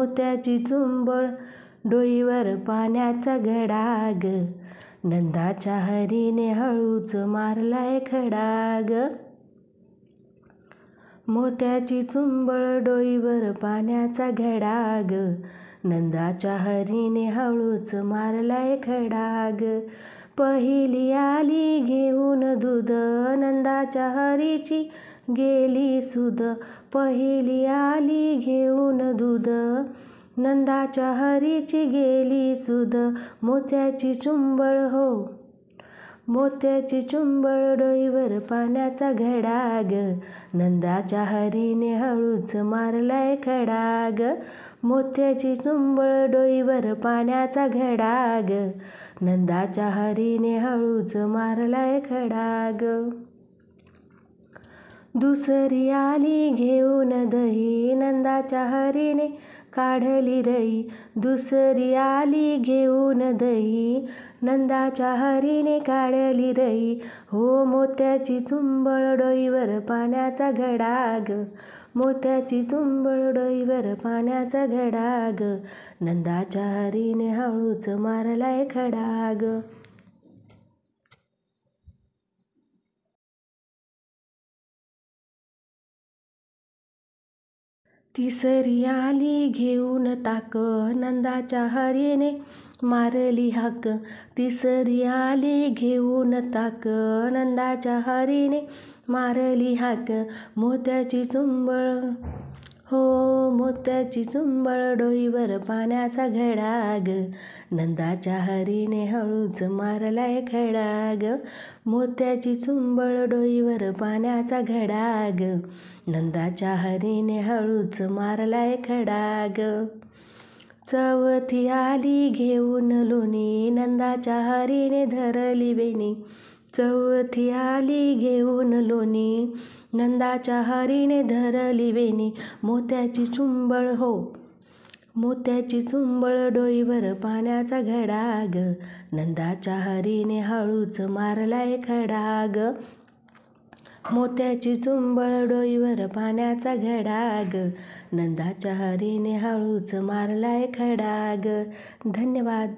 मोत्याची चुंबळ डोईवर पाण्याचा घडा ग. नंदाच्या हरीने हळूच मारलाय खडा ग. मोत्याची चुंबळ डोईवर पाण्याचा घडा ग. नंदाच्या हरीने हळूच मारलाय खडा ग. पहिली आली घेऊन दूध नंदाच्या हरीची गेली सुध. पहिली आली घेऊन दूध नंदाच्या हरीची गेली सुध. मोत्याची चुंबळ हो मोत्याची चुंबळ डोईवर पाण्याचा घडा ग. नंदाच्या हरीने हळूच मारलाय खडा ग. मोत्याची चुंबळ डोईवर पाण्याचा घडा ग. नंदाच्या हरीने हळूच मारलाय खडा ग. दुसरी आली घेऊन दही नंदाच्या हरीने काढली रई. दुसरी आली घेऊन दही नंदाच्या हरीने काढली रई. हो मोत्याची चुंबळ डोईवर पाण्याचा घडा ग. मोत्याची चुंबळ डोईवर पाण्याचा घडा ग. नंदाच्या हरीने हळूच मारलाय खडा ग. तिसरी आली घेऊन ताक नंदाच्या हरीने मारली हाक. तिसरी आली घेऊन ताक नंदाच्या हरीने मारली हाक. मोत्याची चुंबळ हो मोत्याची चुंबळ डोईवर पाण्याचा घडा ग. नंदाच्या हरीने हळूच मारलाय खडा ग. मोत्याची चुंबळ डोईवर पाण्याचा घडा ग. नंदाच्या हरीने हळूच मारलाय खडा ग. चौथी आली घेऊन लोणी नंदाच्या हरीने धरली वेणी. चौथी आली घेऊन लोणी नंदाच्या हरीने धरली वेणी. मोत्याची चुंबळ हो मोत्याची चुंबळ डोईवर पाण्याचा घडा ग. नंदाच्या हरीने हळूच मारलाय खडा ग. मोत्याची चुंबळ डोईवर पाण्याचा घडा ग. नंदाच्या हरीने हळूच मारलाय खडा ग. धन्यवाद.